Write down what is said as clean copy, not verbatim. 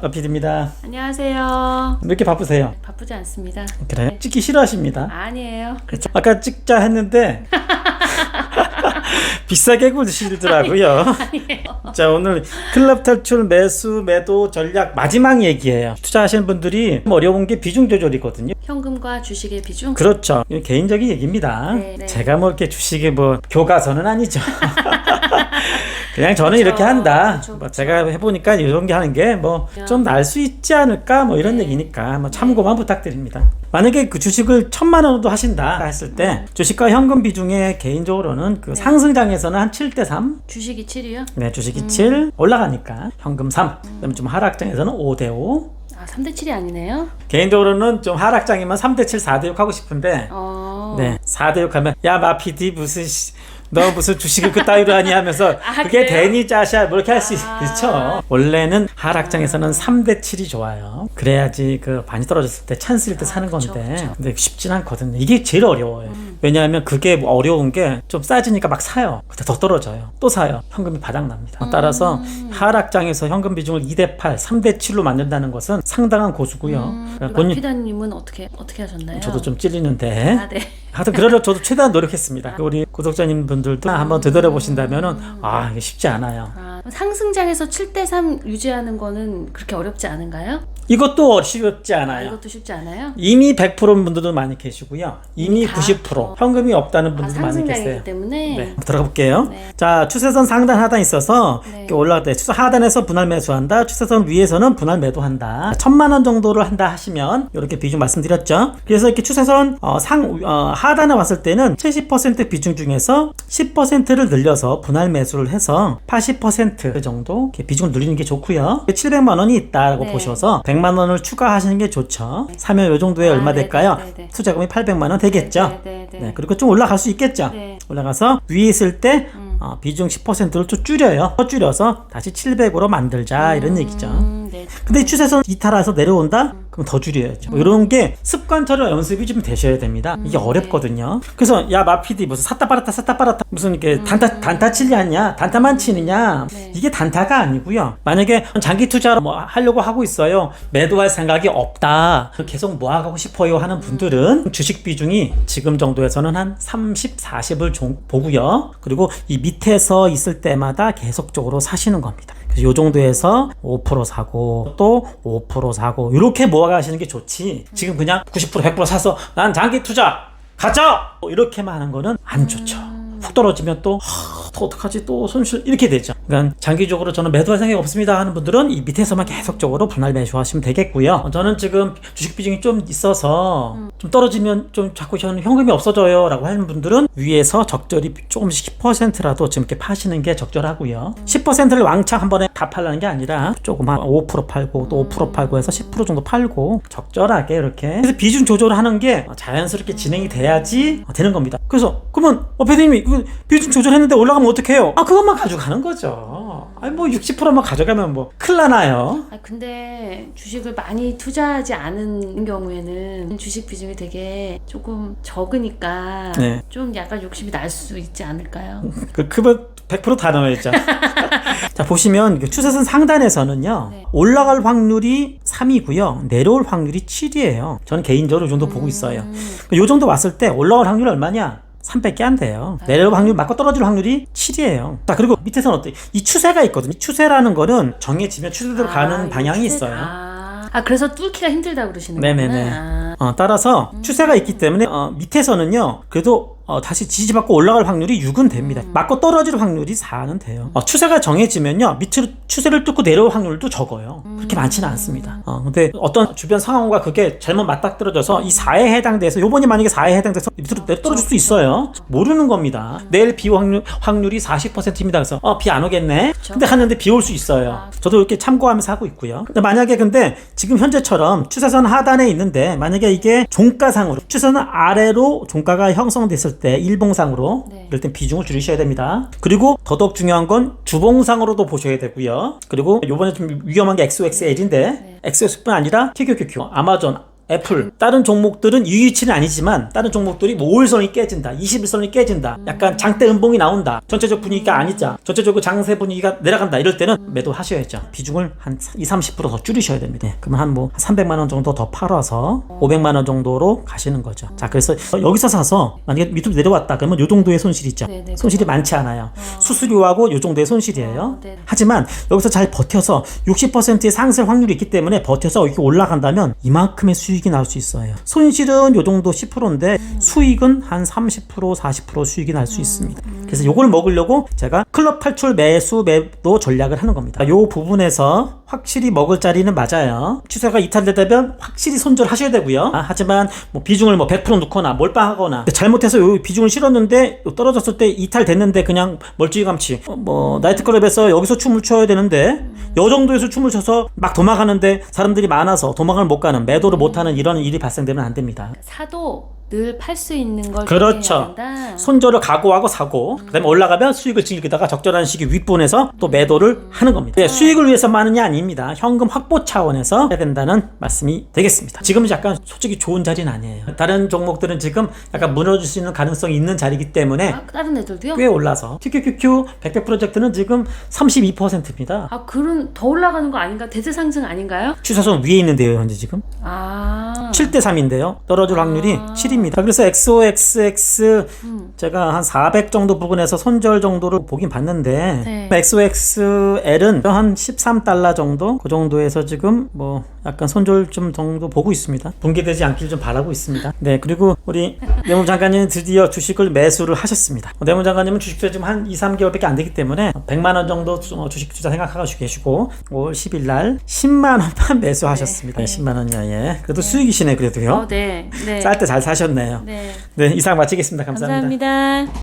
PD입니다. 안녕하세요. 왜 이렇게 바쁘세요? 바쁘지 않습니다. 그래요? 찍기 싫어하십니다. 아니에요. 그렇죠. 아까 찍자 했는데 비싸게 굴시더라고요. 자, 오늘 클럽 탈출 매수 매도 전략 마지막 얘기예요. 투자하시는 분들이 어려운 게 비중 조절이거든요. 현금과 주식의 비중? 그렇죠. 이건 개인적인 얘기입니다. 네. 제가 뭐 이렇게 주식에 뭐 교과서는 아니죠. 그냥 저는 그쵸. 이렇게 한다. 그쵸. 뭐 제가 해보니까 이런 게 하는 게 뭐 좀 날 수 있지 않을까 뭐 이런 얘기니까 뭐 참고만 부탁드립니다. 만약에 그 주식을 1,000만 원도 하신다 했을 때 주식과 현금 비중에 개인적으로는 그 상승장에서는 한 7대3. 주식이 7이요? 네, 주식이 7 올라가니까 현금 3. 그다음에 좀 하락장에서는 5대5. 아, 3대 7이 아니네요. 개인적으로는 좀 하락장이면 3대7, 4대6 하고 싶은데 네, 4대6 하면 야 마피디 무슨 너 무슨 주식을 그따위로 하니 하면서 그게 그래요? 되니 짜샤 뭐 이렇게 할 수 있죠. 원래는 하락장에서는 3대7이 좋아요. 그래야지 그 많이 떨어졌을 때 찬스일 때 사는 그쵸, 건데 그쵸. 근데 쉽진 않거든요. 이게 제일 어려워요. 왜냐하면 그게 어려운 게 좀 싸지니까 막 사요. 근데 더 떨어져요. 또 사요. 현금이 바닥납니다. 따라서 하락장에서 현금 비중을 2대8, 3대7로 만든다는 것은 상당한 고수고요. 마피다님은 어떻게 하셨나요? 저도 좀 찔리는데 아, 네. 하여튼 그러려 저도 최대한 노력했습니다. 우리 구독자님 분들도 한번 되돌아보신다면은 아 이게 쉽지 않아요. 아, 상승장에서 7대 3 유지하는 거는 그렇게 어렵지 않은가요? 이것도 쉽지 않아요. 이것도 쉽지 않아요? 이미 100%인 분들도 많이 계시고요. 이미 다? 90% 현금이 없다는 분들도 많이 상승장이기 계세요. 때문에 네, 들어가 볼게요. 네. 자, 추세선 상단 하단 있어서 네. 이렇게 올라갈 때 추세 하단에서 분할 매수한다. 추세선 위에서는 분할 매도한다. 1,000만 원 정도를 한다 하시면 이렇게 비중 말씀드렸죠. 그래서 이렇게 추세선 하단에 왔을 때는 70% 비중 중에서 10%를 늘려서 분할 매수를 해서 80% 정도 이렇게 비중을 늘리는 게 좋고요. 700만 원이 있다라고 네. 보셔서 100만 원을 추가하시는 게 좋죠. 사면 이 정도에 얼마 네, 될까요? 네, 네, 네. 투자금이 800만 원 되겠죠. 네. 네, 그리고 좀 올라갈 수 있겠죠. 네. 올라가서 위에 있을 때 비중 10%를 또 줄여요. 더 줄여서 다시 700으로 만들자 이런 얘기죠. 네. 근데 추세선 이탈해서 내려온다? 그럼 더 줄여야죠. 뭐 이런 게 습관처럼 연습이 좀 되셔야 됩니다. 이게 어렵거든요. 그래서 야 마피디 무슨 샀다 팔았다 무슨 이렇게 단타 치냐 단타만 치느냐 네. 이게 단타가 아니고요. 만약에 장기 투자를 뭐 하려고 하고 있어요. 매도할 생각이 없다. 계속 모아가고 싶어요 하는 분들은 주식 비중이 지금 정도에서는 한 30, 40을 보고요. 그리고 이 밑에서 있을 때마다 계속적으로 사시는 겁니다. 그래서 이 정도에서 5% 사고 또 5% 사고 이렇게 모아가시는 게 좋지. 지금 그냥 90% 100% 사서 난 장기 투자 가자 이렇게만 하는 거는 안 좋죠. 훅 떨어지면 또 어떡하지 또 손실 이렇게 되죠. 그러니까 장기적으로 저는 매도할 생각이 없습니다 하는 분들은 이 밑에서만 계속적으로 분할 매수하시면 되겠고요. 저는 지금 주식 비중이 좀 있어서 좀 떨어지면 좀 자꾸 저는 현금이 없어져요 라고 하는 분들은 위에서 적절히 조금씩 10%라도 지금 이렇게 파시는 게 적절하고요. 10%를 왕창 한 번에 다 팔라는 게 아니라 조금 한 5% 팔고 또 5% 팔고 해서 10% 정도 팔고 적절하게 이렇게 그래서 비중 조절을 하는 게 자연스럽게 진행이 돼야지 되는 겁니다. 그래서 그러면 배드님이 비중 조절했는데 올라가면 어떡해요? 그것만 가져가는 거죠. 아니 뭐 60%만 가져가면 뭐 큰일 나나요? 근데 주식을 많이 투자하지 않은 경우에는 주식 비중이 되게 조금 적으니까 네. 좀 약간 욕심이 날 수 있지 않을까요? 그거 100%다 넣어야죠. 자, 보시면 추세선 상단에서는요. 네. 올라갈 확률이 3이고요. 내려올 확률이 7이에요. 저는 개인적으로 이 정도 보고 있어요. 이 정도 왔을 때 올라갈 확률이 얼마냐? 3밖에 안 돼요. 내려올 확률 맞고 떨어질 확률이 7이에요. 자, 그리고 밑에서는 어때? 이 추세가 있거든요. 추세라는 거는 정해지면 추세대로 가는 방향이 있어요. 그래서 뚫기가 힘들다 그러시는 네네네. 거구나. 따라서 추세가 있기 때문에 밑에서는요. 그래도 다시 지지받고 올라갈 확률이 6은 됩니다. 맞고 떨어질 확률이 4는 돼요. 추세가 정해지면요. 밑으로 추세를 뚫고 내려올 확률도 적어요. 그렇게 많지는 않습니다. 근데 어떤 주변 상황과 그게 잘못 맞닥뜨려져서 이 4에 해당돼서 요번이 만약에 4에 해당돼서 밑으로 떨어질 수 있어요. 모르는 겁니다. 내일 비 확률이 40%입니다. 그래서 비 안 오겠네. 근데 하는데 비 올 수 있어요. 저도 이렇게 참고하면서 하고 있고요. 근데 만약에 지금 현재처럼 추세선 하단에 있는데 만약에 이게 종가상으로 추세선 아래로 종가가 형성됐을 때 일봉상으로 네. 이럴 땐 비중을 줄이셔야 됩니다. 그리고 더더욱 중요한 건 주봉상으로도 보셔야 되고요. 그리고 요번에 좀 위험한 게 XOXL인데 XOX뿐 아니라 QQQQ, 아마존, 애플. 다른 종목들은 유의치는 아니지만 다른 종목들이 뭐 5일선이 깨진다, 21선이 깨진다, 약간 장대 음봉이 나온다, 전체적 분위기가 아니자, 전체적으로 장세 분위기가 내려간다, 이럴 때는 매도하셔야죠. 비중을 한 20-30% 더 줄이셔야 됩니다. 그러면 한 뭐 300만 원 정도 더 팔아서 500만 원 정도로 가시는 거죠. 자, 그래서 여기서 사서 만약에 밑으로 내려왔다 그러면 요 정도의 손실이죠. 네네, 손실이 많지 않아요. 수수료하고 요 정도의 손실이에요. 네. 하지만 여기서 잘 버텨서 60%의 상승 확률이 있기 때문에 버텨서 이렇게 올라간다면 이만큼의 수익이 나올 수 있어요. 손실은 요 정도 10%인데 수익은 한 30%, 40% 수익이 날 수 있습니다. 그래서 요걸 먹으려고 제가 클럽 탈출 매수 매도 전략을 하는 겁니다. 요 부분에서 확실히 먹을 자리는 맞아요. 추세가 이탈되면 확실히 손절하셔야 되고요. 하지만 뭐 비중을 뭐 100% 넣거나 몰빵하거나 잘못해서 요 비중을 실었는데 떨어졌을 때 이탈됐는데 그냥 멀찌감치 뭐 나이트클럽에서 여기서 춤을 춰야 되는데 요 정도에서 춤을 춰서 막 도망가는데 사람들이 많아서 도망을 못 가는, 매도를 못 하는 이런 일이 발생되면 안 됩니다. 사도 늘 팔 수 있는 걸 그렇죠. 된다. 손절을 각오하고 사고 그다음에 올라가면 수익을 즐기다가 적절한 시기 윗분에서 또 매도를 하는 겁니다. 네, 수익을 위해서만 하는 게 아닙니다. 현금 확보 차원에서 해야 된다는 말씀이 되겠습니다. 지금은 약간 솔직히 좋은 자리는 아니에요. 다른 종목들은 지금 약간 무너질 수 있는 가능성이 있는 자리이기 때문에 다른 애들도요? 꽤 올라서 TQQQ 100% 프로젝트는 지금 32%입니다. 그런 더 올라가는 거 아닌가? 대대상승 아닌가요? 추세선 위에 있는데요, 현재 지금 7대 3인데요. 떨어질 확률이 7입니다. 그래서 XOXX 제가 한 400 정도 부근에서 손절 정도를 보긴 봤는데 네. XOXL은 한 13달러 정도 그 정도에서 지금 뭐 약간 손절 좀 정도 보고 있습니다. 붕괴되지 않길 좀 바라고 있습니다. 네, 그리고 우리 내무장관님은 드디어 주식을 매수를 하셨습니다. 내무장관님은 주식 투자 지금 한 2-3개월밖에 안 되기 때문에 100만 원 정도 주식 투자 생각하고 계시고 5월 10일 날 10만 원만 매수하셨습니다. 네. 10만 원이요. 예. 그래도 수익이시네 그래도요. 네. 네. 쌀 때 잘 사셨네요. 네. 네, 이상 마치겠습니다. 감사합니다. 감사합니다.